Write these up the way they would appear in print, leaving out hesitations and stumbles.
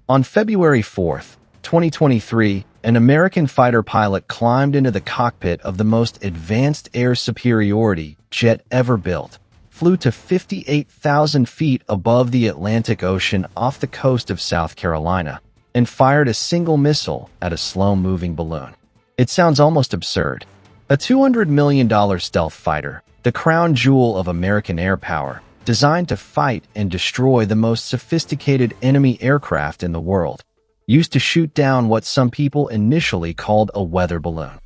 On February 4th, 2023, an American fighter pilot climbed into the cockpit of the most advanced air superiority jet ever built, flew to 58,000 feet above the Atlantic Ocean off the coast of South Carolina, and fired a single missile at a slow-moving balloon. It sounds almost absurd. A $200 million stealth fighter, the crown jewel of American air power, designed to fight and destroy the most sophisticated enemy aircraft in the world, used to shoot down what some people initially called a weather balloon.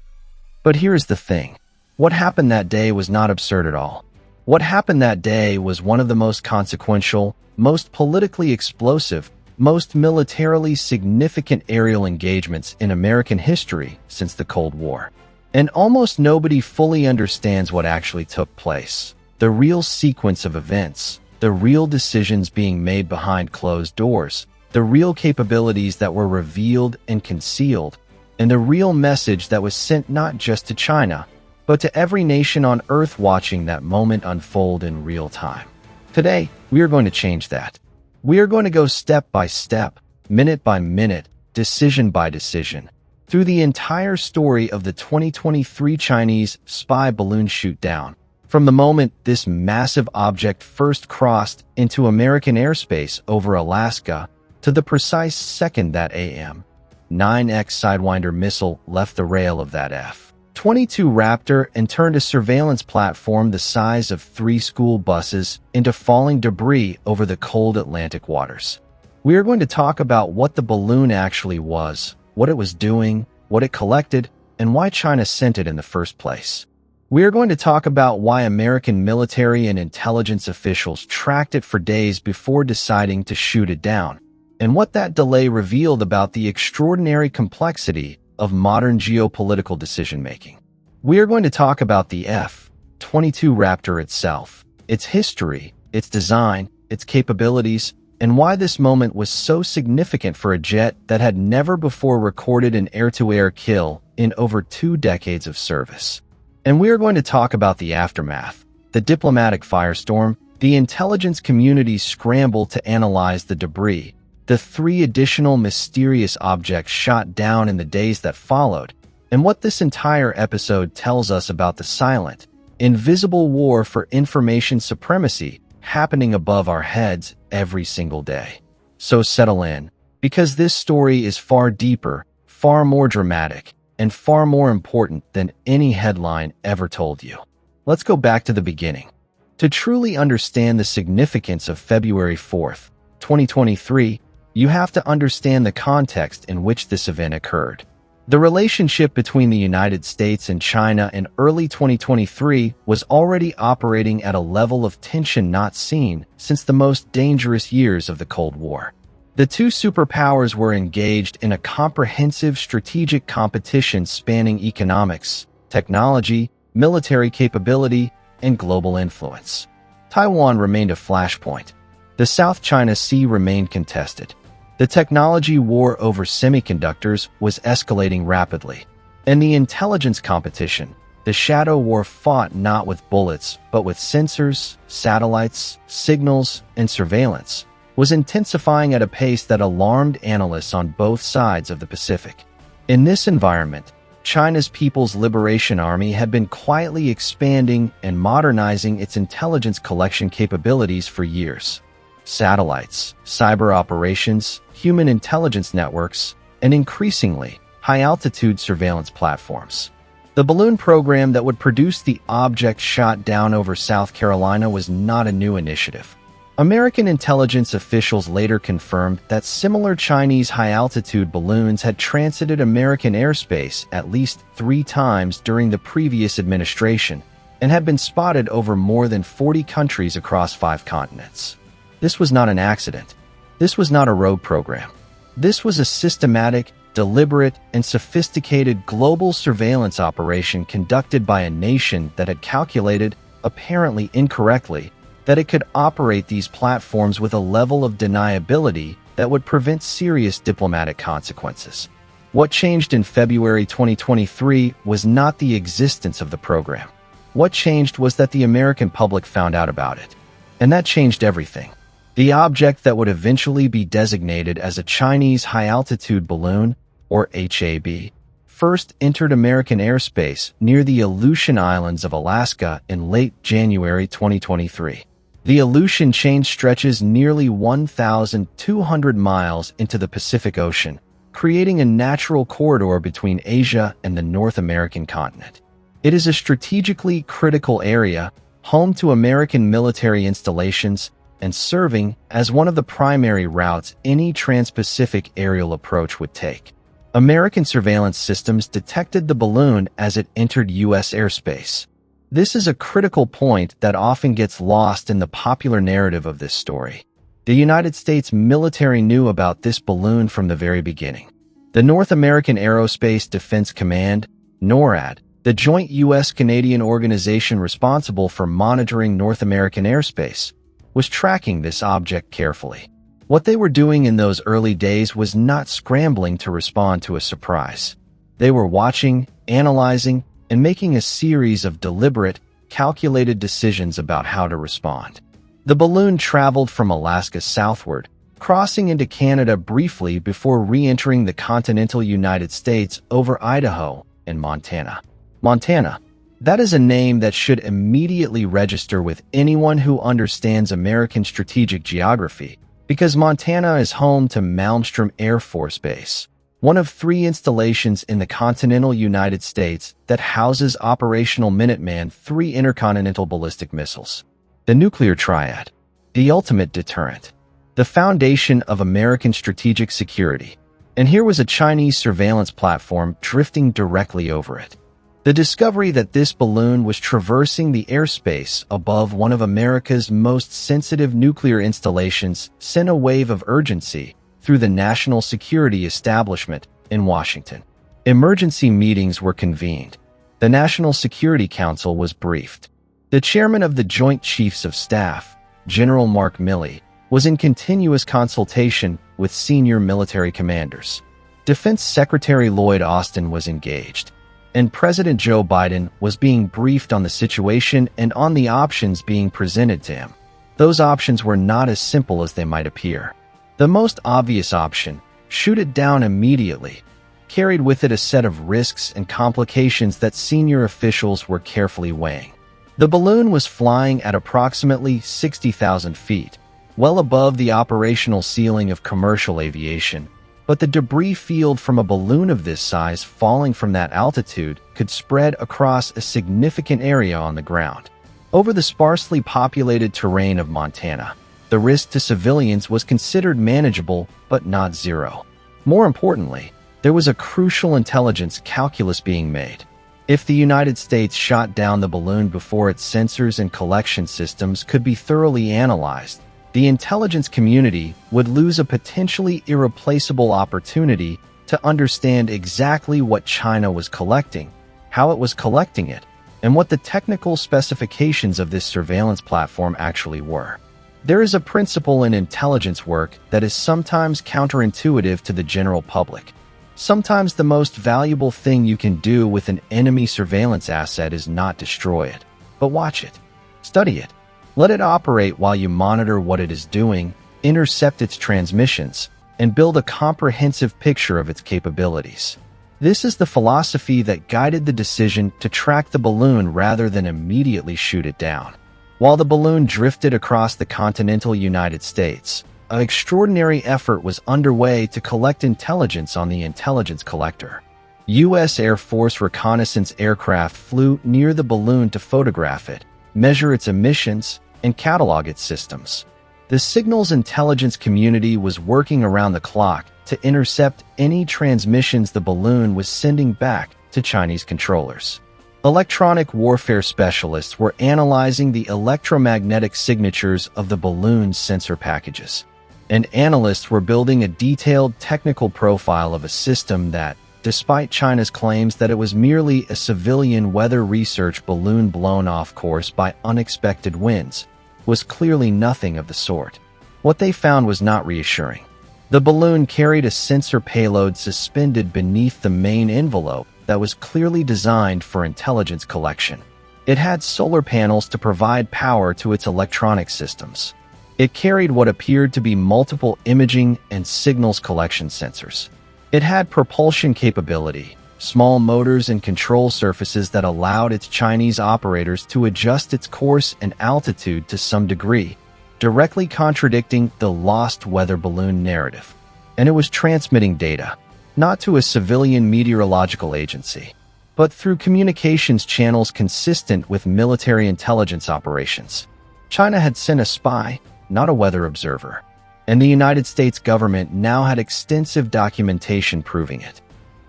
But here's the thing. What happened that day was not absurd at all. What happened that day was one of the most consequential, most politically explosive, most militarily significant aerial engagements in American history since the Cold War. And almost nobody fully understands what actually took place. The real sequence of events, the real decisions being made behind closed doors, the real capabilities that were revealed and concealed, and the real message that was sent not just to China, but to every nation on Earth watching that moment unfold in real time. Today, we are going to change that. We are going to go step by step, minute by minute, decision by decision, through the entire story of the 2023 Chinese spy balloon shootdown. From the moment this massive object first crossed into American airspace over Alaska to the precise second that AIM-9X Sidewinder missile left the rail of that F-22 Raptor and turned a surveillance platform the size of 3 school buses into falling debris over the cold Atlantic waters. We are going to talk about what the balloon actually was, what it was doing, what it collected, and why China sent it in the first place. We are going to talk about why American military and intelligence officials tracked it for days before deciding to shoot it down, and what that delay revealed about the extraordinary complexity of modern geopolitical decision-making. We are going to talk about the F-22 Raptor itself, its history, its design, its capabilities, and why this moment was so significant for a jet that had never before recorded an air-to-air kill in over 2 decades of service. And we are going to talk about the aftermath, the diplomatic firestorm, the intelligence community's scramble to analyze the debris, the 3 additional mysterious objects shot down in the days that followed, and what this entire episode tells us about the silent, invisible war for information supremacy happening above our heads every single day. So settle in, because this story is far deeper, far more dramatic, and far more important than any headline ever told you. Let's go back to the beginning. To truly understand the significance of February 4th, 2023, you have to understand the context in which this event occurred. The relationship between the United States and China in early 2023 was already operating at a level of tension not seen since the most dangerous years of the Cold War. The 2 superpowers were engaged in a comprehensive strategic competition spanning economics, technology, military capability, and global influence. Taiwan remained a flashpoint. The South China Sea remained contested. The technology war over semiconductors was escalating rapidly. And the intelligence competition, the shadow war, fought not with bullets, but with sensors, satellites, signals, and surveillance, was intensifying at a pace that alarmed analysts on both sides of the Pacific. In this environment, China's People's Liberation Army had been quietly expanding and modernizing its intelligence collection capabilities for years. Satellites, cyber operations, human intelligence networks, and increasingly, high-altitude surveillance platforms. The balloon program that would produce the object shot down over South Carolina was not a new initiative. American intelligence officials later confirmed that similar Chinese high-altitude balloons had transited American airspace at least 3 times during the previous administration and had been spotted over more than 40 countries across 5 continents. This was not an accident. This was not a rogue program. This was a systematic, deliberate, and sophisticated global surveillance operation conducted by a nation that had calculated, apparently incorrectly, that it could operate these platforms with a level of deniability that would prevent serious diplomatic consequences. What changed in February 2023 was not the existence of the program. What changed was that the American public found out about it. And that changed everything. The object that would eventually be designated as a Chinese high-altitude balloon, or HAB, first entered American airspace near the Aleutian Islands of Alaska in late January 2023. The Aleutian chain stretches nearly 1,200 miles into the Pacific Ocean, creating a natural corridor between Asia and the North American continent. It is a strategically critical area, home to American military installations, and serving as one of the primary routes any trans-Pacific aerial approach would take. American surveillance systems detected the balloon as it entered U.S. airspace. This is a critical point that often gets lost in the popular narrative of this story. The United States military knew about this balloon from the very beginning. The North American Aerospace Defense Command, NORAD, the joint U.S.-Canadian organization responsible for monitoring North American airspace, was tracking this object carefully. What they were doing in those early days was not scrambling to respond to a surprise. They were watching, analyzing, and making a series of deliberate, calculated decisions about how to respond. The balloon traveled from Alaska southward, crossing into Canada briefly before re-entering the continental United States over Idaho and Montana. Montana. That is a name that should immediately register with anyone who understands American strategic geography, because Montana is home to Malmstrom Air Force Base, one of 3 installations in the continental United States that houses operational Minuteman III intercontinental ballistic missiles. The nuclear triad, the ultimate deterrent, the foundation of American strategic security. And here was a Chinese surveillance platform drifting directly over it. The discovery that this balloon was traversing the airspace above one of America's most sensitive nuclear installations sent a wave of urgency through the national security establishment in Washington. Emergency meetings were convened. The National Security Council was briefed. The chairman of the Joint Chiefs of Staff, General Mark Milley, was in continuous consultation with senior military commanders. Defense Secretary Lloyd Austin was engaged, and President Joe Biden was being briefed on the situation and on the options being presented to him. Those options were not as simple as they might appear. The most obvious option, shoot it down immediately, carried with it a set of risks and complications that senior officials were carefully weighing. The balloon was flying at approximately 60,000 feet, well above the operational ceiling of commercial aviation, but the debris field from a balloon of this size falling from that altitude could spread across a significant area on the ground. Over the sparsely populated terrain of Montana, the risk to civilians was considered manageable but not zero. More importantly, there was a crucial intelligence calculus being made. If the United States shot down the balloon before its sensors and collection systems could be thoroughly analyzed, the intelligence community would lose a potentially irreplaceable opportunity to understand exactly what China was collecting, how it was collecting it, and what the technical specifications of this surveillance platform actually were. There is a principle in intelligence work that is sometimes counterintuitive to the general public. Sometimes the most valuable thing you can do with an enemy surveillance asset is not destroy it, but watch it, study it. Let it operate while you monitor what it is doing, intercept its transmissions, and build a comprehensive picture of its capabilities. This is the philosophy that guided the decision to track the balloon rather than immediately shoot it down. While the balloon drifted across the continental United States, an extraordinary effort was underway to collect intelligence on the intelligence collector. U.S. Air Force reconnaissance aircraft flew near the balloon to photograph it, measure its emissions, and catalog its systems. The signals intelligence community was working around the clock to intercept any transmissions the balloon was sending back to Chinese controllers. Electronic warfare specialists were analyzing the electromagnetic signatures of the balloon's sensor packages, and analysts were building a detailed technical profile of a system that, despite China's claims that it was merely a civilian weather research balloon blown off course by unexpected winds, was clearly nothing of the sort. What they found was not reassuring. The balloon carried a sensor payload suspended beneath the main envelope that was clearly designed for intelligence collection. It had solar panels to provide power to its electronic systems. It carried what appeared to be multiple imaging and signals collection sensors. It had propulsion capability, small motors and control surfaces that allowed its Chinese operators to adjust its course and altitude to some degree, directly contradicting the lost weather balloon narrative. And it was transmitting data, not to a civilian meteorological agency, but through communications channels consistent with military intelligence operations. China had sent a spy, not a weather observer, and the United States government now had extensive documentation proving it.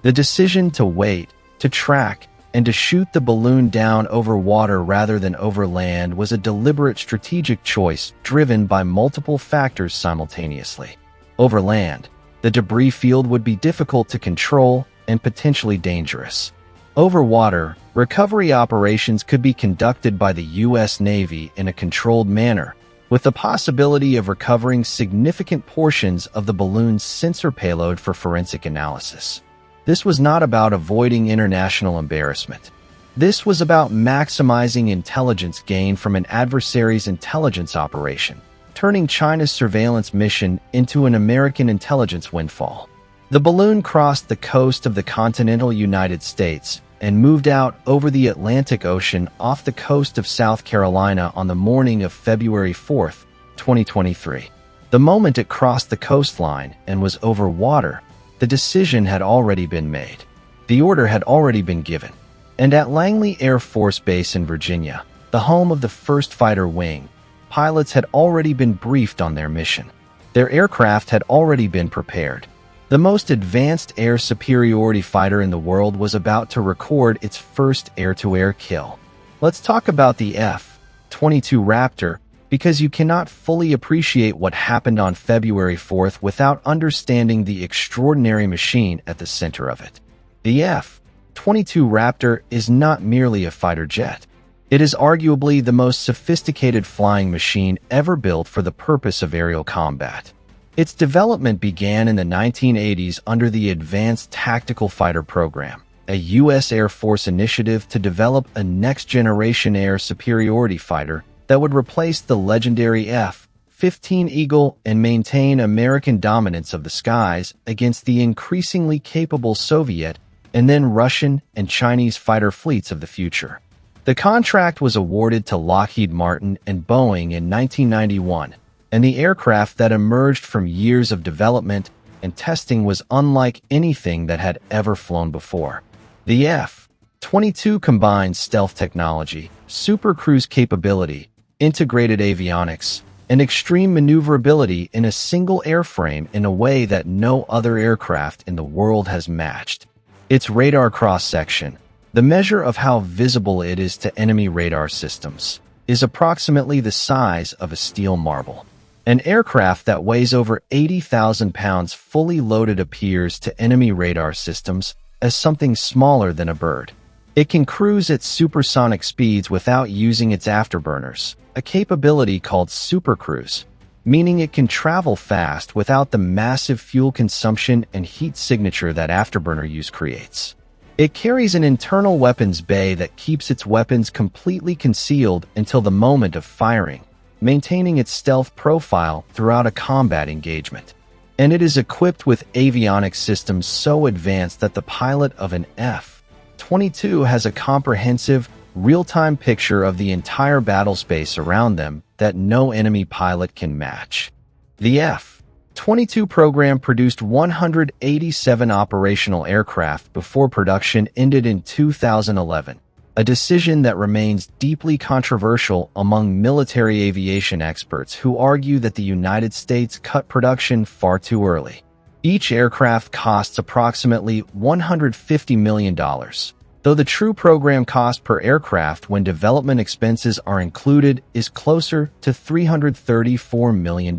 The decision to wait, to track, and to shoot the balloon down over water rather than over land was a deliberate strategic choice driven by multiple factors simultaneously. Over land, the debris field would be difficult to control and potentially dangerous. Over water, recovery operations could be conducted by the U.S. Navy in a controlled manner, with the possibility of recovering significant portions of the balloon's sensor payload for forensic analysis. This was not about avoiding international embarrassment. This was about maximizing intelligence gained from an adversary's intelligence operation, turning China's surveillance mission into an American intelligence windfall. The balloon crossed the coast of the continental United States and moved out over the Atlantic Ocean off the coast of South Carolina on the morning of February 4, 2023. The moment it crossed the coastline and was over water, the decision had already been made. The order had already been given. And at Langley Air Force Base in Virginia, the home of the 1st Fighter Wing, pilots had already been briefed on their mission. Their aircraft had already been prepared. The most advanced air superiority fighter in the world was about to record its first air-to-air kill. Let's talk about the F-22 Raptor, because you cannot fully appreciate what happened on February 4th without understanding the extraordinary machine at the center of it. The F-22 Raptor is not merely a fighter jet. It is arguably the most sophisticated flying machine ever built for the purpose of aerial combat. Its development began in the 1980s under the Advanced Tactical Fighter Program, a U.S. Air Force initiative to develop a next-generation air superiority fighter that would replace the legendary F-15 Eagle and maintain American dominance of the skies against the increasingly capable Soviet and then Russian and Chinese fighter fleets of the future. The contract was awarded to Lockheed Martin and Boeing in 1991, and the aircraft that emerged from years of development and testing was unlike anything that had ever flown before. The F-22 combines stealth technology, supercruise capability, integrated avionics, and extreme maneuverability in a single airframe in a way that no other aircraft in the world has matched. Its radar cross-section, the measure of how visible it is to enemy radar systems, is approximately the size of a steel marble. An aircraft that weighs over 80,000 pounds fully loaded appears to enemy radar systems as something smaller than a bird. It can cruise at supersonic speeds without using its afterburners, a capability called supercruise, meaning it can travel fast without the massive fuel consumption and heat signature that afterburner use creates. It carries an internal weapons bay that keeps its weapons completely concealed until the moment of firing, maintaining its stealth profile throughout a combat engagement. And it is equipped with avionics systems so advanced that the pilot of an F-22 has a comprehensive, real-time picture of the entire battle space around them that no enemy pilot can match. The F-22 program produced 187 operational aircraft before production ended in 2011. A decision that remains deeply controversial among military aviation experts who argue that the United States cut production far too early. Each aircraft costs approximately $150 million, though the true program cost per aircraft when development expenses are included is closer to $334 million.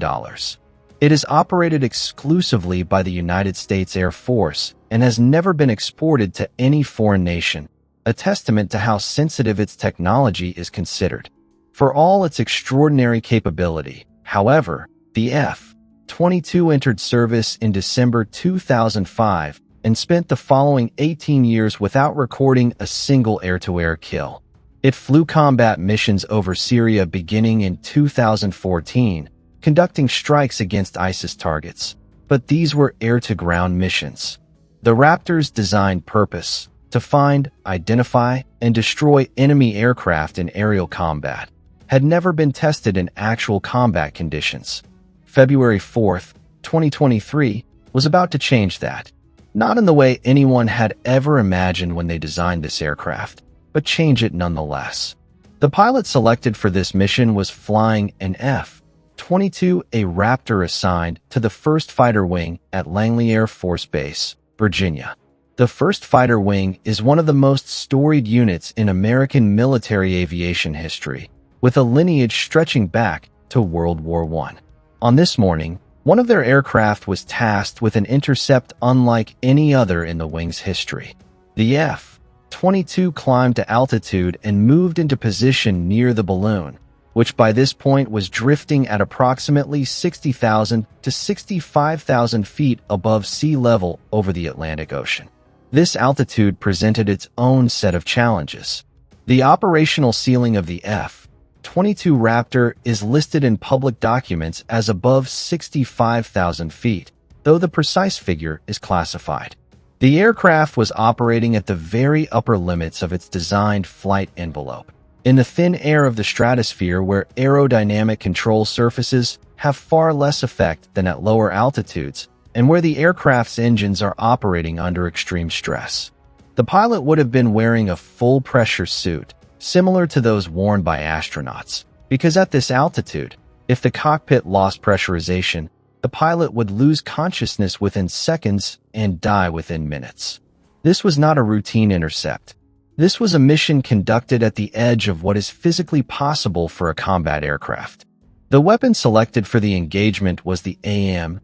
It is operated exclusively by the United States Air Force and has never been exported to any foreign nation, a testament to how sensitive its technology is considered. For all its extraordinary capability, however, the F-22 entered service in December 2005 and spent the following 18 years without recording a single air-to-air kill. It flew combat missions over Syria beginning in 2014, conducting strikes against ISIS targets. But these were air-to-ground missions. The Raptor's designed purpose: to find, identify, and destroy enemy aircraft in aerial combat, had never been tested in actual combat conditions. February 4th, 2023, was about to change that. Not in the way anyone had ever imagined when they designed this aircraft, but change it nonetheless. The pilot selected for this mission was flying an F-22, a Raptor assigned to the 1st Fighter Wing at Langley Air Force Base, Virginia. The 1st Fighter Wing is one of the most storied units in American military aviation history, with a lineage stretching back to World War I. On this morning, one of their aircraft was tasked with an intercept unlike any other in the wing's history. The F-22 climbed to altitude and moved into position near the balloon, which by this point was drifting at approximately 60,000 to 65,000 feet above sea level over the Atlantic Ocean. This altitude presented its own set of challenges. The operational ceiling of the F-22 Raptor is listed in public documents as above 65,000 feet, though the precise figure is classified. The aircraft was operating at the very upper limits of its designed flight envelope, in the thin air of the stratosphere where aerodynamic control surfaces have far less effect than at lower altitudes, and where the aircraft's engines are operating under extreme stress. The pilot would have been wearing a full-pressure suit, similar to those worn by astronauts, because at this altitude, if the cockpit lost pressurization, the pilot would lose consciousness within seconds and die within minutes. This was not a routine intercept. This was a mission conducted at the edge of what is physically possible for a combat aircraft. The weapon selected for the engagement was the AIM-9X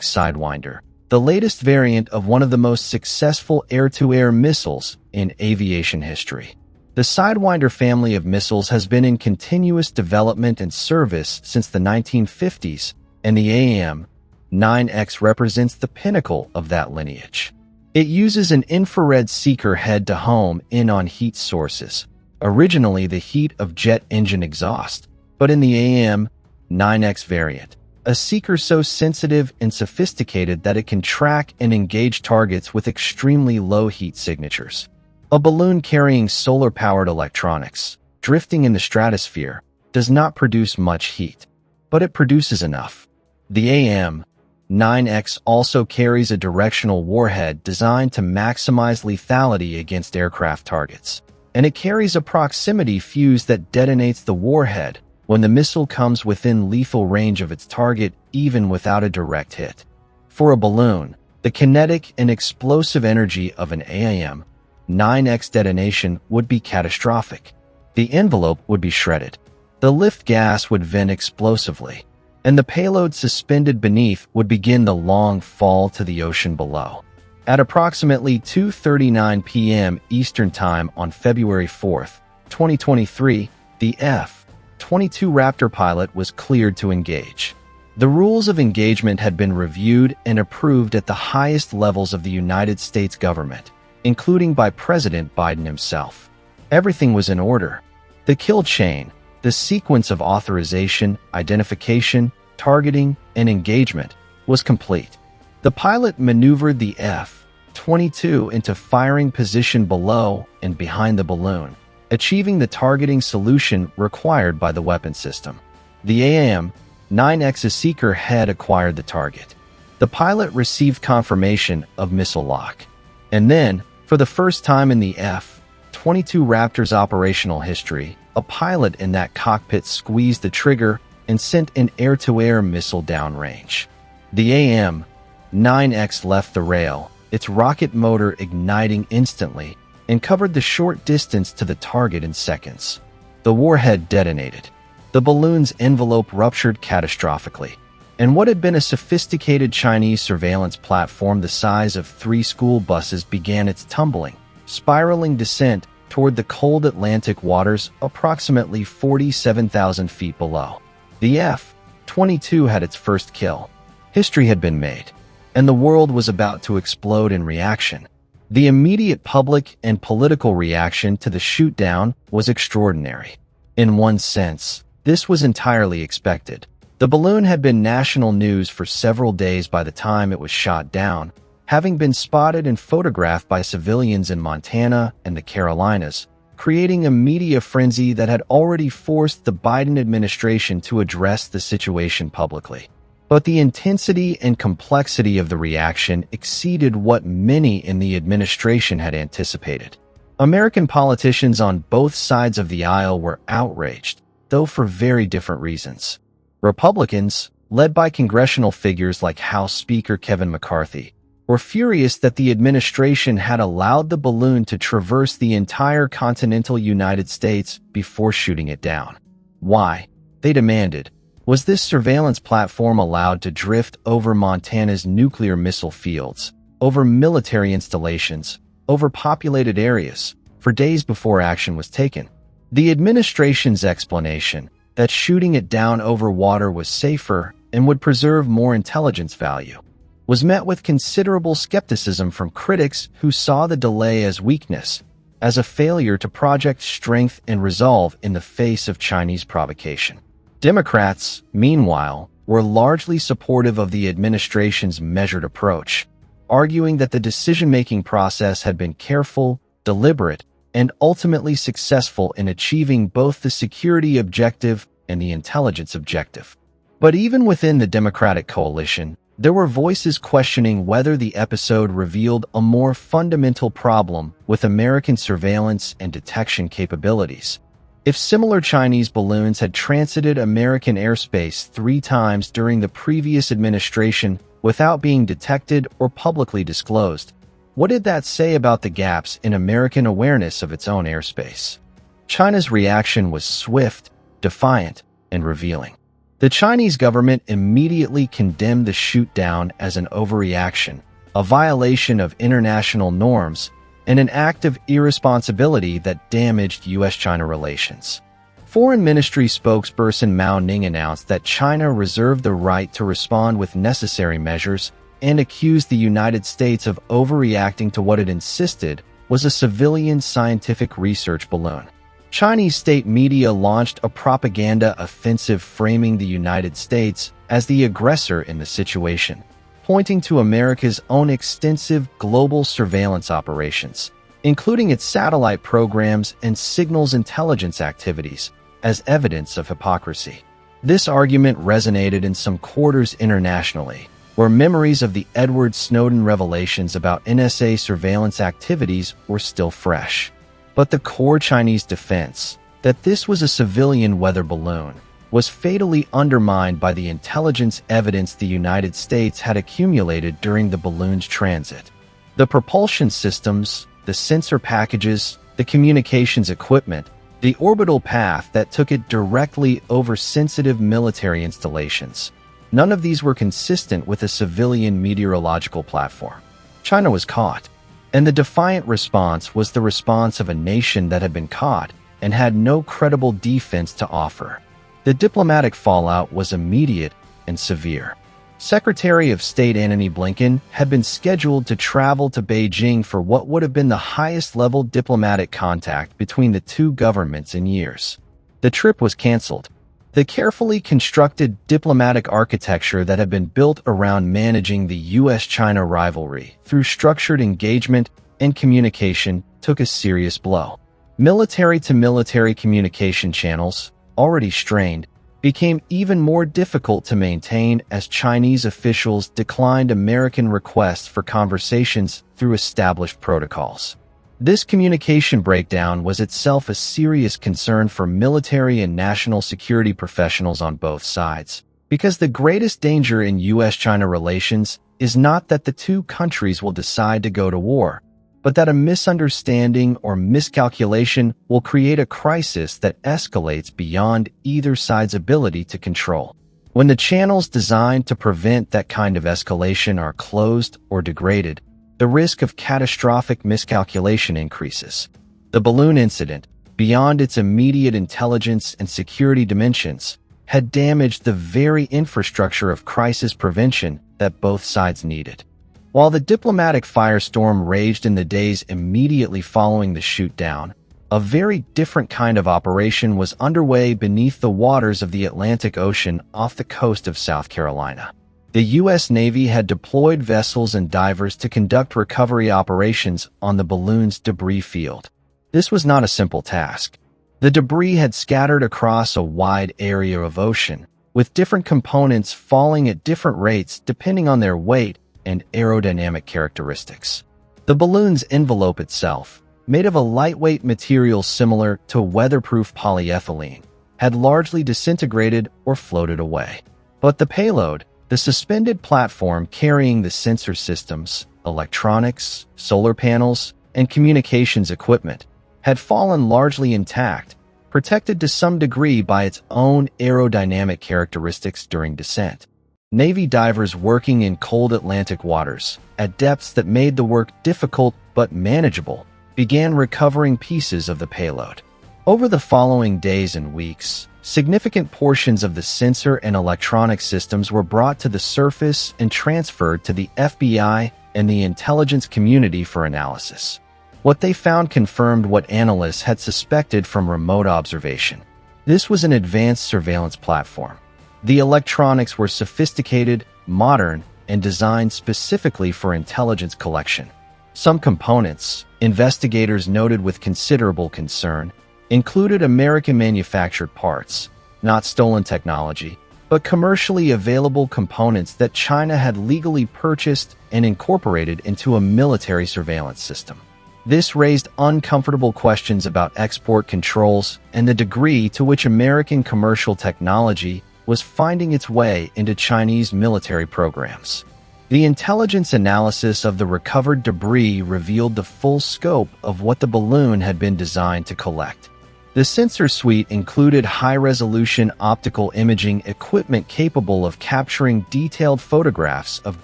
Sidewinder, the latest variant of one of the most successful air-to-air missiles in aviation history. The Sidewinder family of missiles has been in continuous development and service since the 1950s, and the AIM-9X represents the pinnacle of that lineage. It uses an infrared seeker head to home in on heat sources, originally the heat of jet engine exhaust, but in the AIM-9X variant, a seeker so sensitive and sophisticated that it can track and engage targets with extremely low heat signatures. A balloon carrying solar-powered electronics, drifting in the stratosphere, does not produce much heat, but it produces enough. The AIM-9X also carries a directional warhead designed to maximize lethality against aircraft targets, and it carries a proximity fuse that detonates the warhead when the missile comes within lethal range of its target even without a direct hit. For a balloon, the kinetic and explosive energy of an AIM-9X detonation would be catastrophic. The envelope would be shredded. The lift gas would vent explosively, and the payload suspended beneath would begin the long fall to the ocean below. At approximately 2:39 p.m. Eastern Time on February 4th, 2023, the F-22 Raptor pilot was cleared to engage. The rules of engagement had been reviewed and approved at the highest levels of the United States government, including by President Biden himself. Everything was in order. The kill chain, the sequence of authorization, identification, targeting, and engagement, was complete. The pilot maneuvered the F-22 into firing position below and behind the balloon, achieving the targeting solution required by the weapon system. The AIM-9X's seeker head acquired the target. The pilot received confirmation of missile lock. And then, for the first time in the F-22 Raptor's operational history, a pilot in that cockpit squeezed the trigger and sent an air-to-air missile downrange. The AIM-9X left the rail, its rocket motor igniting instantly, and covered the short distance to the target in seconds. The warhead detonated. The balloon's envelope ruptured catastrophically, and what had been a sophisticated Chinese surveillance platform the size of 3 school buses began its tumbling, spiraling descent toward the cold Atlantic waters approximately 47,000 feet below. The F-22 had its first kill. History had been made, and the world was about to explode in reaction. The immediate public and political reaction to the shootdown was extraordinary. In one sense, this was entirely expected. The balloon had been national news for several days by the time it was shot down, having been spotted and photographed by civilians in Montana and the Carolinas, creating a media frenzy that had already forced the Biden administration to address the situation publicly. But the intensity and complexity of the reaction exceeded what many in the administration had anticipated. American politicians on both sides of the aisle were outraged, though for very different reasons. Republicans, led by congressional figures like House Speaker Kevin McCarthy, were furious that the administration had allowed the balloon to traverse the entire continental United States before shooting it down. Why? They demanded. Was this surveillance platform allowed to drift over Montana's nuclear missile fields, over military installations, over populated areas, for days before action was taken? The administration's explanation, that shooting it down over water was safer and would preserve more intelligence value, was met with considerable skepticism from critics who saw the delay as weakness, as a failure to project strength and resolve in the face of Chinese provocation. Democrats, meanwhile, were largely supportive of the administration's measured approach, arguing that the decision-making process had been careful, deliberate, and ultimately successful in achieving both the security objective and the intelligence objective. But even within the Democratic coalition, there were voices questioning whether the episode revealed a more fundamental problem with American surveillance and detection capabilities. If similar Chinese balloons had transited American airspace 3 times during the previous administration without being detected or publicly disclosed, what did that say about the gaps in American awareness of its own airspace? China's reaction was swift, defiant, and revealing. The Chinese government immediately condemned the shootdown as an overreaction, a violation of international norms, and an act of irresponsibility that damaged U.S.-China relations. Foreign Ministry spokesperson Mao Ning announced that China reserved the right to respond with necessary measures and accused the United States of overreacting to what it insisted was a civilian scientific research balloon. Chinese state media launched a propaganda offensive framing the United States as the aggressor in the situation, pointing to America's own extensive global surveillance operations, including its satellite programs and signals intelligence activities, as evidence of hypocrisy. This argument resonated in some quarters internationally, where memories of the Edward Snowden revelations about NSA surveillance activities were still fresh. But the core Chinese defense, that this was a civilian weather balloon, was fatally undermined by the intelligence evidence the United States had accumulated during the balloon's transit. The propulsion systems, the sensor packages, the communications equipment, the orbital path that took it directly over sensitive military installations. None of these were consistent with a civilian meteorological platform. China was caught, and the defiant response was the response of a nation that had been caught and had no credible defense to offer. The diplomatic fallout was immediate and severe. Secretary of State Antony Blinken had been scheduled to travel to Beijing for what would have been the highest-level diplomatic contact between the two governments in years. The trip was canceled. The carefully constructed diplomatic architecture that had been built around managing the U.S.-China rivalry through structured engagement and communication took a serious blow. Military-to-military communication channels, already strained, became even more difficult to maintain as Chinese officials declined American requests for conversations through established protocols. This communication breakdown was itself a serious concern for military and national security professionals on both sides, because the greatest danger in U.S.-China relations is not that the two countries will decide to go to war, but that a misunderstanding or miscalculation will create a crisis that escalates beyond either side's ability to control. When the channels designed to prevent that kind of escalation are closed or degraded, the risk of catastrophic miscalculation increases. The balloon incident, beyond its immediate intelligence and security dimensions, had damaged the very infrastructure of crisis prevention that both sides needed. While the diplomatic firestorm raged in the days immediately following the shootdown, A very different kind of operation was underway beneath the waters of the Atlantic Ocean off the coast of South Carolina. The U.S. Navy had deployed vessels and divers to conduct recovery operations on the balloon's debris field. This was not a simple task. The debris had scattered across a wide area of ocean, with different components falling at different rates depending on their weight and aerodynamic characteristics. The balloon's envelope itself, made of a lightweight material similar to weatherproof polyethylene, had largely disintegrated or floated away. But the payload, the suspended platform carrying the sensor systems, electronics, solar panels, and communications equipment, had fallen largely intact, protected to some degree by its own aerodynamic characteristics during descent. Navy divers working in cold Atlantic waters, at depths that made the work difficult but manageable, began recovering pieces of the payload. Over the following days and weeks, significant portions of the sensor and electronic systems were brought to the surface and transferred to the FBI and the intelligence community for analysis. What they found confirmed what analysts had suspected from remote observation. This was an advanced surveillance platform. The electronics were sophisticated, modern, and designed specifically for intelligence collection. Some components, investigators noted with considerable concern, included American-manufactured parts, not stolen technology, but commercially available components that China had legally purchased and incorporated into a military surveillance system. This raised uncomfortable questions about export controls and the degree to which American commercial technology was finding its way into Chinese military programs. The intelligence analysis of the recovered debris revealed the full scope of what the balloon had been designed to collect. The sensor suite included high-resolution optical imaging equipment capable of capturing detailed photographs of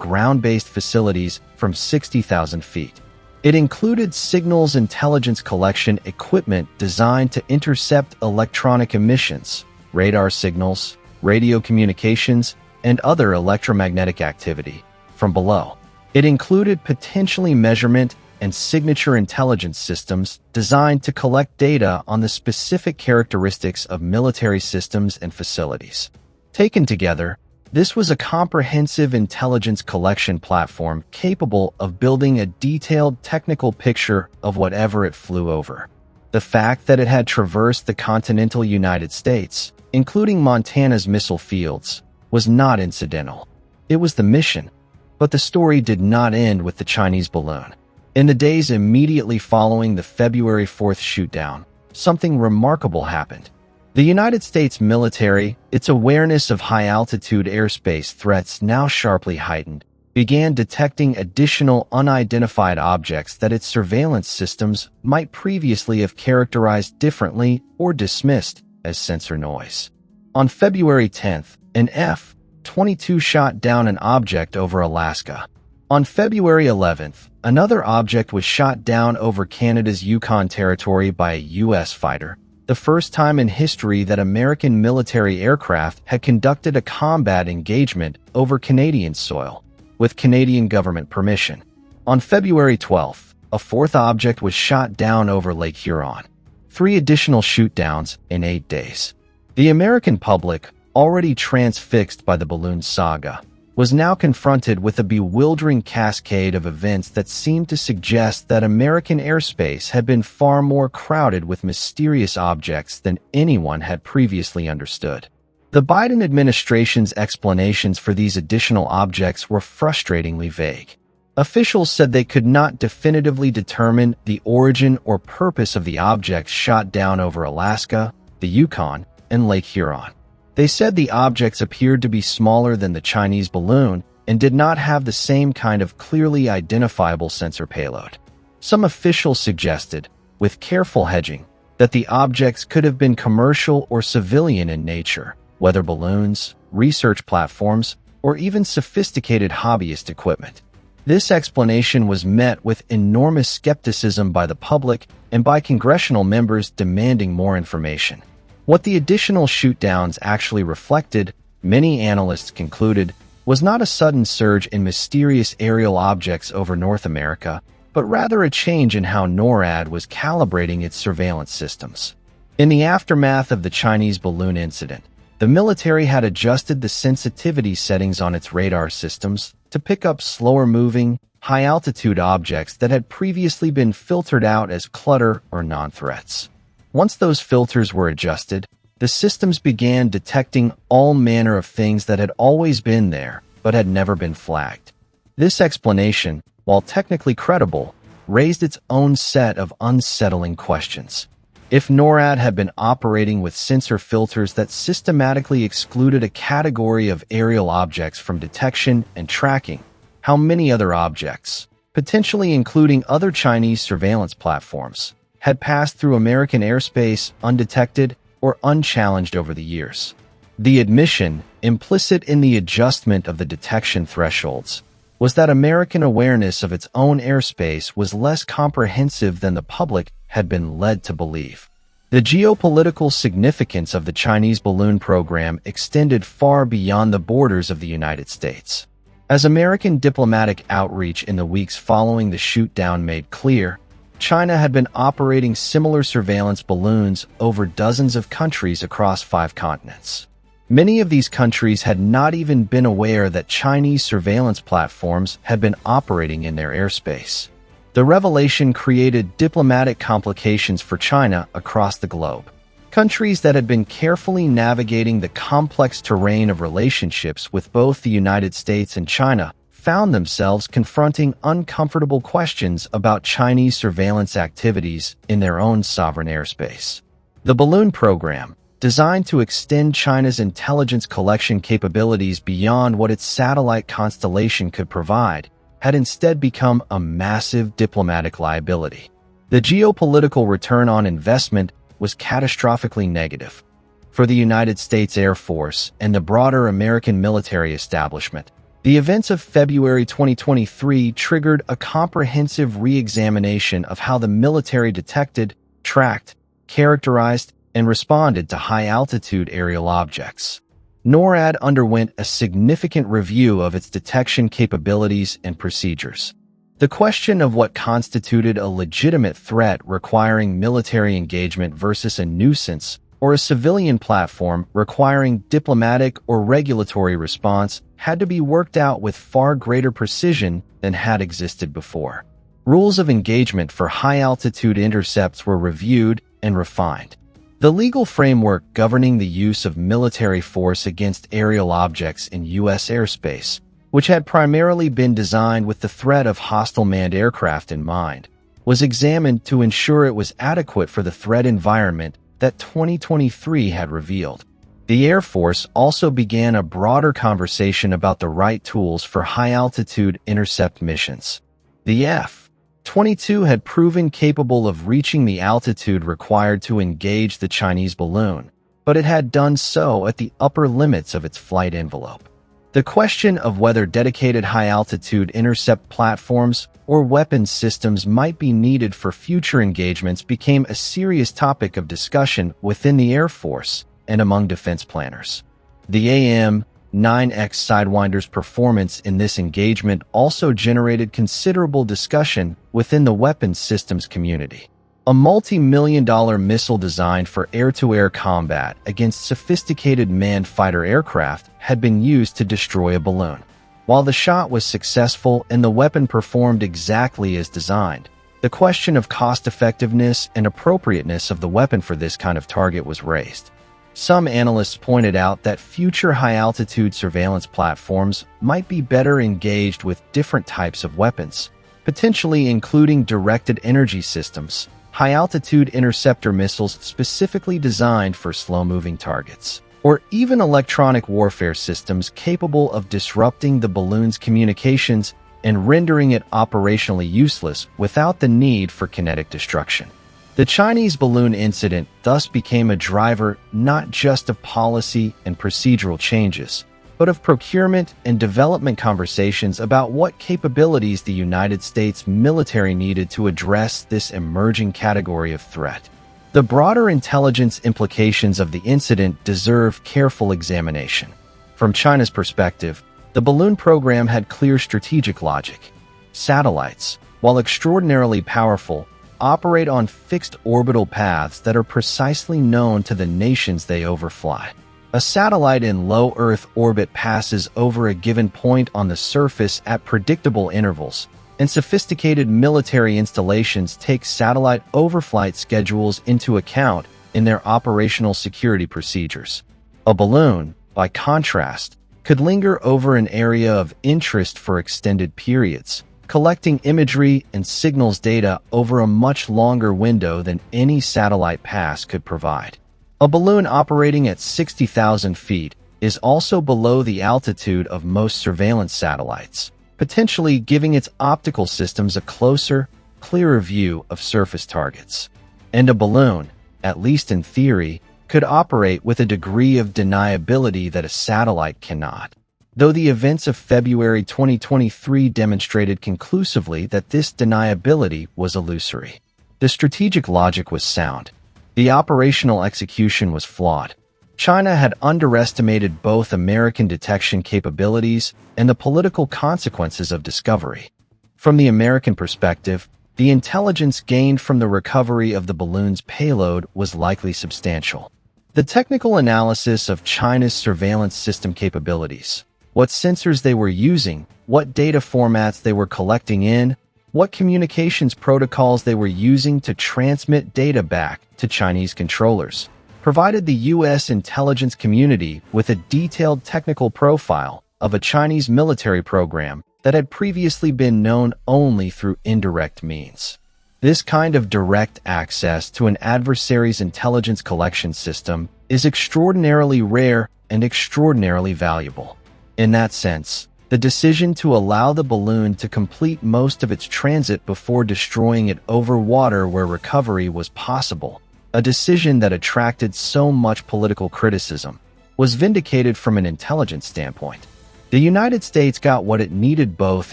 ground-based facilities from 60,000 feet. It included signals intelligence collection equipment designed to intercept electronic emissions, radar signals, radio communications, and other electromagnetic activity from below. It included potentially measurement and signature intelligence systems designed to collect data on the specific characteristics of military systems and facilities. Taken together, this was a comprehensive intelligence collection platform capable of building a detailed technical picture of whatever it flew over. The fact that it had traversed the continental United States, including Montana's missile fields, was not incidental. It was the mission. But the story did not end with the Chinese balloon. In the days immediately following the February 4th shootdown, something remarkable happened. The United States military, its awareness of high-altitude airspace threats now sharply heightened, began detecting additional unidentified objects that its surveillance systems might previously have characterized differently or dismissed as sensor noise. On February 10th, an F-22 shot down an object over Alaska. On February 11th, another object was shot down over Canada's Yukon Territory by a U.S. fighter, the first time in history that American military aircraft had conducted a combat engagement over Canadian soil, with Canadian government permission. On February 12th, a fourth object was shot down over Lake Huron. 3 additional shootdowns in 8 days. The American public, already transfixed by the balloon saga, was now confronted with a bewildering cascade of events that seemed to suggest that American airspace had been far more crowded with mysterious objects than anyone had previously understood. The Biden administration's explanations for these additional objects were frustratingly vague. Officials said they could not definitively determine the origin or purpose of the objects shot down over Alaska, the Yukon, and Lake Huron. They said the objects appeared to be smaller than the Chinese balloon and did not have the same kind of clearly identifiable sensor payload. Some officials suggested, with careful hedging, that the objects could have been commercial or civilian in nature, weather balloons, research platforms, or even sophisticated hobbyist equipment. This explanation was met with enormous skepticism by the public and by congressional members demanding more information. What the additional shootdowns actually reflected, many analysts concluded, was not a sudden surge in mysterious aerial objects over North America, but rather a change in how NORAD was calibrating its surveillance systems. In the aftermath of the Chinese balloon incident, the military had adjusted the sensitivity settings on its radar systems to pick up slower-moving, high-altitude objects that had previously been filtered out as clutter or non-threats. Once those filters were adjusted, the systems began detecting all manner of things that had always been there but had never been flagged. This explanation, while technically credible, raised its own set of unsettling questions. If NORAD had been operating with sensor filters that systematically excluded a category of aerial objects from detection and tracking, how many other objects, potentially including other Chinese surveillance platforms, had passed through American airspace undetected or unchallenged over the years? The admission, implicit in the adjustment of the detection thresholds, was that American awareness of its own airspace was less comprehensive than the public had been led to believe. The geopolitical significance of the Chinese balloon program extended far beyond the borders of the United States. As American diplomatic outreach in the weeks following the shootdown made clear, China had been operating similar surveillance balloons over dozens of countries across 5 continents. Many of these countries had not even been aware that Chinese surveillance platforms had been operating in their airspace. The revelation created diplomatic complications for China across the globe. Countries that had been carefully navigating the complex terrain of relationships with both the United States and China found themselves confronting uncomfortable questions about Chinese surveillance activities in their own sovereign airspace. The balloon program, designed to extend China's intelligence collection capabilities beyond what its satellite constellation could provide, had instead become a massive diplomatic liability. The geopolitical return on investment was catastrophically negative. For the United States Air Force and the broader American military establishment, the events of February 2023 triggered a comprehensive re-examination of how the military detected, tracked, characterized, and responded to high-altitude aerial objects. NORAD underwent a significant review of its detection capabilities and procedures. The question of what constituted a legitimate threat requiring military engagement versus a nuisance or a civilian platform requiring diplomatic or regulatory response had to be worked out with far greater precision than had existed before. Rules of engagement for high-altitude intercepts were reviewed and refined. The legal framework governing the use of military force against aerial objects in U.S. airspace, which had primarily been designed with the threat of hostile manned aircraft in mind, was examined to ensure it was adequate for the threat environment that 2023 had revealed. The Air Force also began a broader conversation about the right tools for high-altitude intercept missions. The F-22 had proven capable of reaching the altitude required to engage the Chinese balloon, but it had done so at the upper limits of its flight envelope. The question of whether dedicated high-altitude intercept platforms or weapons systems might be needed for future engagements became a serious topic of discussion within the Air Force and among defense planners. The AIM-9X Sidewinder's performance in this engagement also generated considerable discussion within the weapons systems community. A multi-million-dollar missile designed for air-to-air combat against sophisticated manned fighter aircraft had been used to destroy a balloon. While the shot was successful and the weapon performed exactly as designed, the question of cost-effectiveness and appropriateness of the weapon for this kind of target was raised. Some analysts pointed out that future high-altitude surveillance platforms might be better engaged with different types of weapons, potentially including directed energy systems, high-altitude interceptor missiles specifically designed for slow-moving targets, or even electronic warfare systems capable of disrupting the balloon's communications and rendering it operationally useless without the need for kinetic destruction. The Chinese balloon incident thus became a driver not just of policy and procedural changes, but of procurement and development conversations about what capabilities the United States military needed to address this emerging category of threat. The broader intelligence implications of the incident deserve careful examination. From China's perspective, the balloon program had clear strategic logic. Satellites, while extraordinarily powerful, operate on fixed orbital paths that are precisely known to the nations they overfly. A satellite in low Earth orbit passes over a given point on the surface at predictable intervals, and sophisticated military installations take satellite overflight schedules into account in their operational security procedures. A balloon, by contrast, could linger over an area of interest for extended periods, collecting imagery and signals data over a much longer window than any satellite pass could provide. A balloon operating at 60,000 feet is also below the altitude of most surveillance satellites, potentially giving its optical systems a closer, clearer view of surface targets. And a balloon, at least in theory, could operate with a degree of deniability that a satellite cannot, though the events of February 2023 demonstrated conclusively that this deniability was illusory. The strategic logic was sound. The operational execution was flawed. China had underestimated both American detection capabilities and the political consequences of discovery. From the American perspective, the intelligence gained from the recovery of the balloon's payload was likely substantial. The technical analysis of China's surveillance system capabilities, what sensors they were using, what data formats they were collecting in, what communications protocols they were using to transmit data back to Chinese controllers, provided the U.S. intelligence community with a detailed technical profile of a Chinese military program that had previously been known only through indirect means. This kind of direct access to an adversary's intelligence collection system is extraordinarily rare and extraordinarily valuable. In that sense, the decision to allow the balloon to complete most of its transit before destroying it over water where recovery was possible, a decision that attracted so much political criticism, was vindicated from an intelligence standpoint. The United States got what it needed both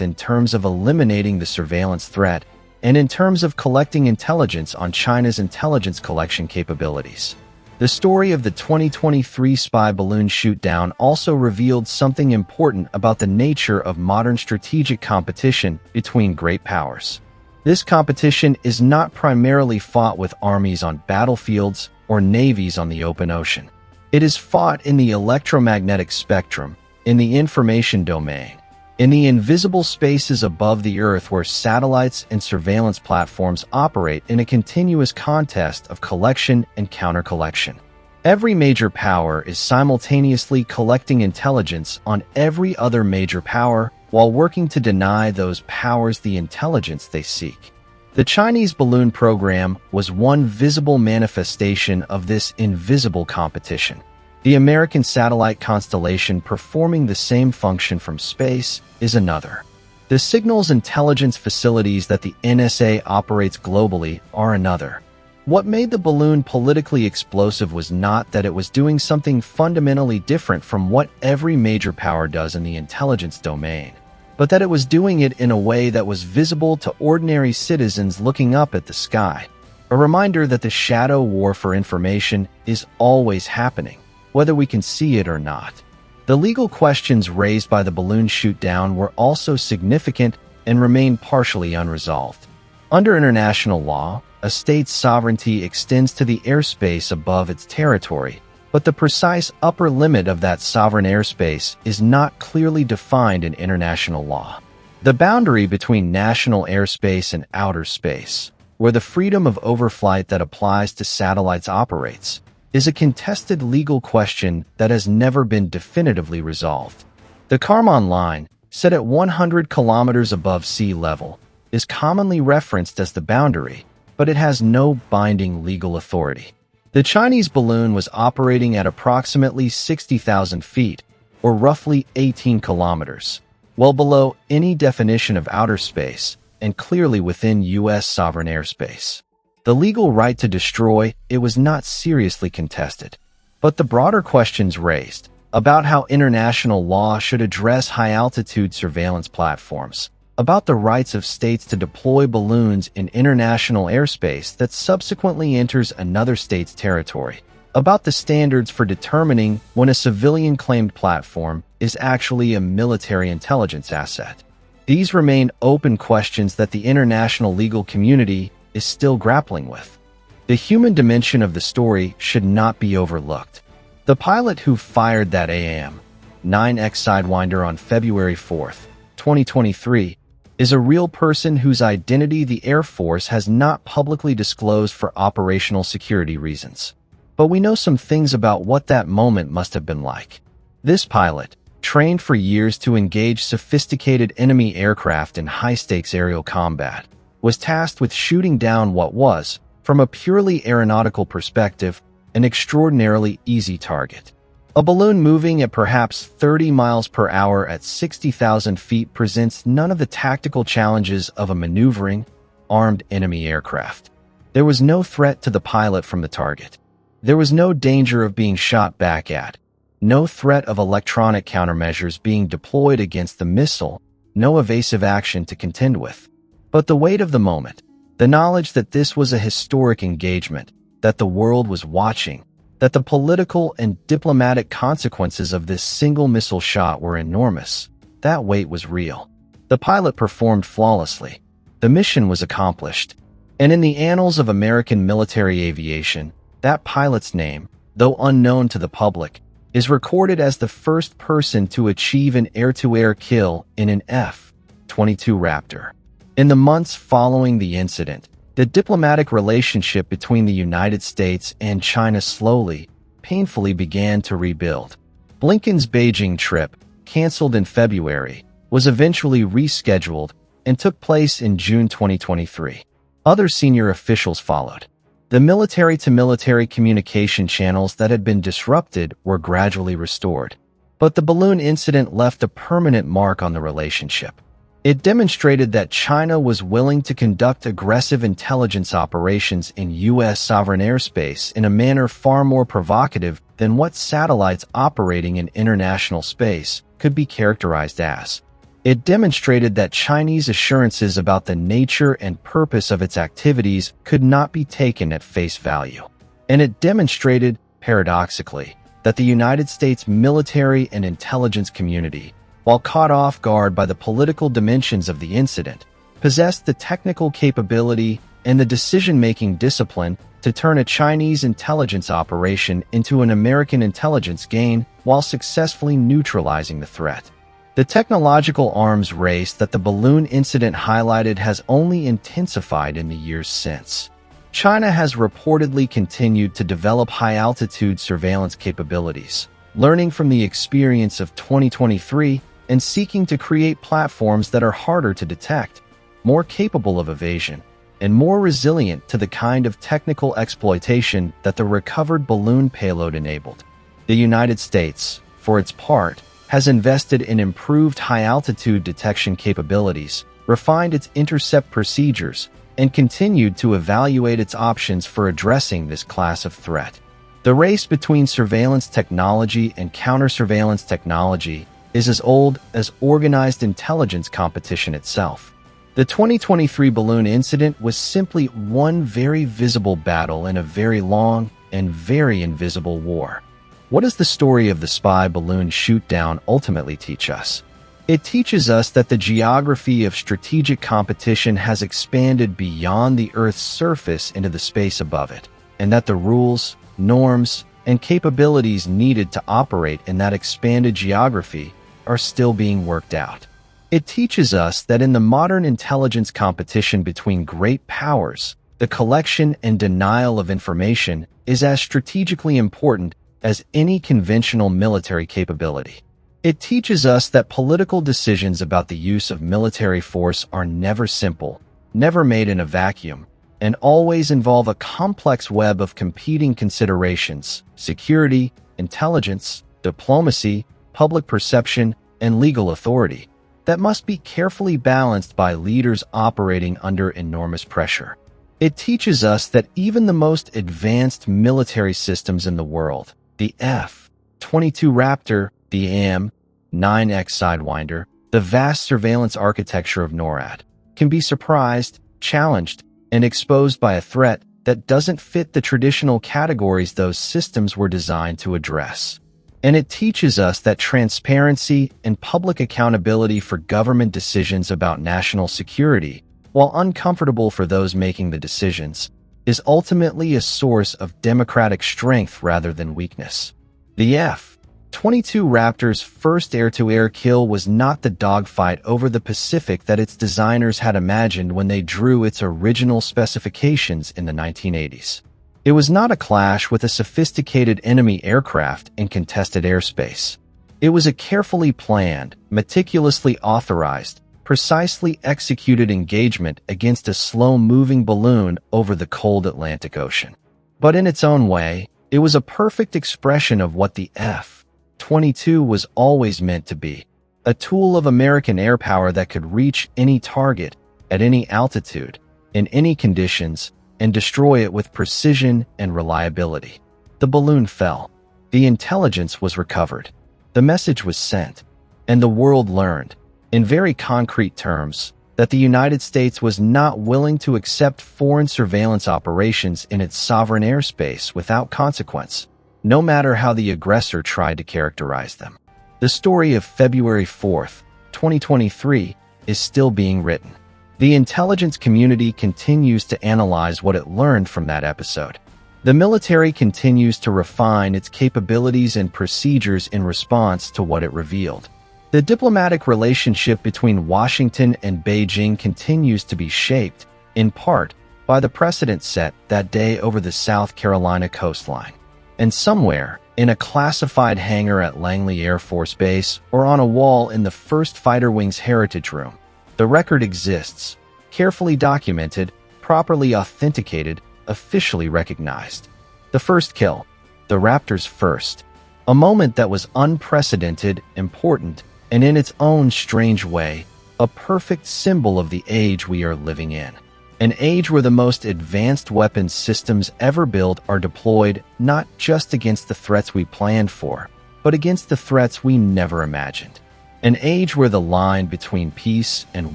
in terms of eliminating the surveillance threat and in terms of collecting intelligence on China's intelligence collection capabilities. The story of the 2023 spy balloon shootdown also revealed something important about the nature of modern strategic competition between great powers. This competition is not primarily fought with armies on battlefields or navies on the open ocean. It is fought in the electromagnetic spectrum, in the information domain, in the invisible spaces above the Earth where satellites and surveillance platforms operate in a continuous contest of collection and counter-collection. Every major power is simultaneously collecting intelligence on every other major power while working to deny those powers the intelligence they seek. The Chinese balloon program was one visible manifestation of this invisible competition. The American satellite constellation performing the same function from space is another. The signals intelligence facilities that the NSA operates globally are another. What made the balloon politically explosive was not that it was doing something fundamentally different from what every major power does in the intelligence domain, but that it was doing it in a way that was visible to ordinary citizens looking up at the sky. A reminder that the shadow war for information is always happening, whether we can see it or not. The legal questions raised by the balloon shootdown were also significant and remain partially unresolved. Under international law, a state's sovereignty extends to the airspace above its territory, but the precise upper limit of that sovereign airspace is not clearly defined in international law. The boundary between national airspace and outer space, where the freedom of overflight that applies to satellites operates, is a contested legal question that has never been definitively resolved. The Kármán line, set at 100 kilometers above sea level, is commonly referenced as the boundary, but it has no binding legal authority. The Chinese balloon was operating at approximately 60,000 feet, or roughly 18 kilometers, well below any definition of outer space and clearly within U.S. sovereign airspace. The legal right to destroy it was not seriously contested, but the broader questions raised about how international law should address high-altitude surveillance platforms, about the rights of states to deploy balloons in international airspace that subsequently enters another state's territory, about the standards for determining when a civilian-claimed platform is actually a military intelligence asset. These remain open questions that the international legal community is still grappling with. The human dimension of the story should not be overlooked. The pilot who fired that AIM-9X Sidewinder on February 4, 2023, is a real person whose identity the Air Force has not publicly disclosed for operational security reasons. But we know some things about what that moment must have been like. This pilot, trained for years to engage sophisticated enemy aircraft in high-stakes aerial combat, was tasked with shooting down what was, from a purely aeronautical perspective, an extraordinarily easy target. A balloon moving at perhaps 30 miles per hour at 60,000 feet presents none of the tactical challenges of a maneuvering, armed enemy aircraft. There was no threat to the pilot from the target. There was no danger of being shot back at, no threat of electronic countermeasures being deployed against the missile, no evasive action to contend with. But the weight of the moment, the knowledge that this was a historic engagement, that the world was watching, that the political and diplomatic consequences of this single missile shot were enormous, that weight was real. The pilot performed flawlessly. The mission was accomplished. And in the annals of American military aviation, that pilot's name, though unknown to the public, is recorded as the first person to achieve an air-to-air kill in an F-22 Raptor. In the months following the incident, the diplomatic relationship between the United States and China slowly, painfully began to rebuild. Blinken's Beijing trip, canceled in February, was eventually rescheduled and took place in June 2023. Other senior officials followed. The military-to-military communication channels that had been disrupted were gradually restored. But the balloon incident left a permanent mark on the relationship. It demonstrated that China was willing to conduct aggressive intelligence operations in U.S. sovereign airspace in a manner far more provocative than what satellites operating in international space could be characterized as. It demonstrated that Chinese assurances about the nature and purpose of its activities could not be taken at face value. And it demonstrated, paradoxically, that the United States military and intelligence community, while caught off guard by the political dimensions of the incident, possessed the technical capability and the decision-making discipline to turn a Chinese intelligence operation into an American intelligence gain while successfully neutralizing the threat. The technological arms race that the balloon incident highlighted has only intensified in the years since. China has reportedly continued to develop high-altitude surveillance capabilities, learning from the experience of 2023 and seeking to create platforms that are harder to detect, more capable of evasion, and more resilient to the kind of technical exploitation that the recovered balloon payload enabled. The United States, for its part, has invested in improved high-altitude detection capabilities, refined its intercept procedures, and continued to evaluate its options for addressing this class of threat. The race between surveillance technology and counter-surveillance technology is as old as organized intelligence competition itself. The 2023 balloon incident was simply one very visible battle in a very long and very invisible war. What does the story of the spy balloon shootdown ultimately teach us? It teaches us that the geography of strategic competition has expanded beyond the Earth's surface into the space above it, and that the rules, norms, and capabilities needed to operate in that expanded geography are still being worked out. It teaches us that in the modern intelligence competition between great powers, the collection and denial of information is as strategically important as any conventional military capability. It teaches us that political decisions about the use of military force are never simple, never made in a vacuum, and always involve a complex web of competing considerations: security, intelligence, diplomacy, public perception, and legal authority, that must be carefully balanced by leaders operating under enormous pressure. It teaches us that even the most advanced military systems in the world, the F-22 Raptor, the AIM-9X Sidewinder, the vast surveillance architecture of NORAD, can be surprised, challenged, and exposed by a threat that doesn't fit the traditional categories those systems were designed to address. And it teaches us that transparency and public accountability for government decisions about national security, while uncomfortable for those making the decisions, is ultimately a source of democratic strength rather than weakness. The F-22 Raptor's first air-to-air kill was not the dogfight over the Pacific that its designers had imagined when they drew its original specifications in the 1980s. It was not a clash with a sophisticated enemy aircraft in contested airspace. It was a carefully planned, meticulously authorized, precisely executed engagement against a slow-moving balloon over the cold Atlantic Ocean. But in its own way, it was a perfect expression of what the F-22 was always meant to be, a tool of American air power that could reach any target, at any altitude, in any conditions, and destroy it with precision and reliability. The balloon fell. The intelligence was recovered. The message was sent. And the world learned, in very concrete terms, that the United States was not willing to accept foreign surveillance operations in its sovereign airspace without consequence, no matter how the aggressor tried to characterize them. The story of February 4th, 2023, is still being written. The intelligence community continues to analyze what it learned from that episode. The military continues to refine its capabilities and procedures in response to what it revealed. The diplomatic relationship between Washington and Beijing continues to be shaped, in part, by the precedent set that day over the South Carolina coastline. And somewhere, in a classified hangar at Langley Air Force Base or on a wall in the 1st Fighter Wing's Heritage Room, the record exists, carefully documented, properly authenticated, officially recognized. The first kill, the Raptor's first, a moment that was unprecedented, important, and in its own strange way, a perfect symbol of the age we are living in. An age where the most advanced weapons systems ever built are deployed not just against the threats we planned for, but against the threats we never imagined. An age where the line between peace and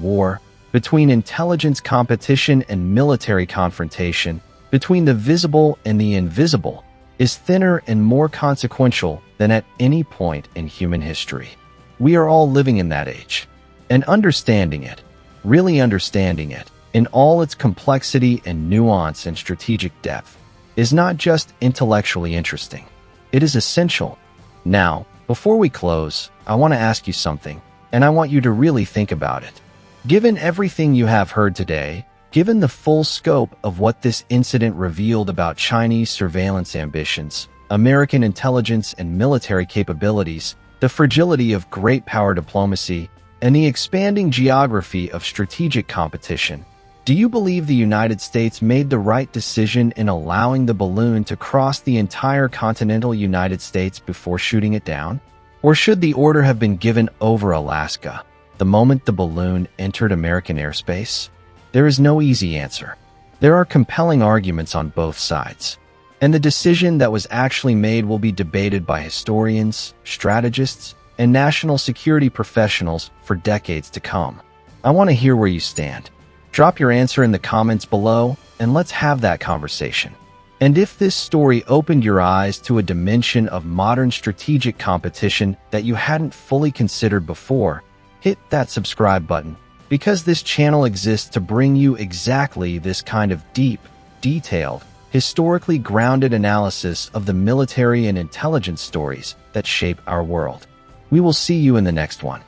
war, between intelligence competition and military confrontation, between the visible and the invisible, is thinner and more consequential than at any point in human history. We are all living in that age. And understanding it, really understanding it, in all its complexity and nuance and strategic depth, is not just intellectually interesting. It is essential. Now, before we close, I want to ask you something, and I want you to really think about it. Given everything you have heard today, given the full scope of what this incident revealed about Chinese surveillance ambitions, American intelligence and military capabilities, the fragility of great power diplomacy, and the expanding geography of strategic competition, do you believe the United States made the right decision in allowing the balloon to cross the entire continental United States before shooting it down? Or should the order have been given over Alaska, the moment the balloon entered American airspace? There is no easy answer. There are compelling arguments on both sides. And the decision that was actually made will be debated by historians, strategists, and national security professionals for decades to come. I want to hear where you stand. Drop your answer in the comments below, and let's have that conversation. And if this story opened your eyes to a dimension of modern strategic competition that you hadn't fully considered before, hit that subscribe button, because this channel exists to bring you exactly this kind of deep, detailed, historically grounded analysis of the military and intelligence stories that shape our world. We will see you in the next one.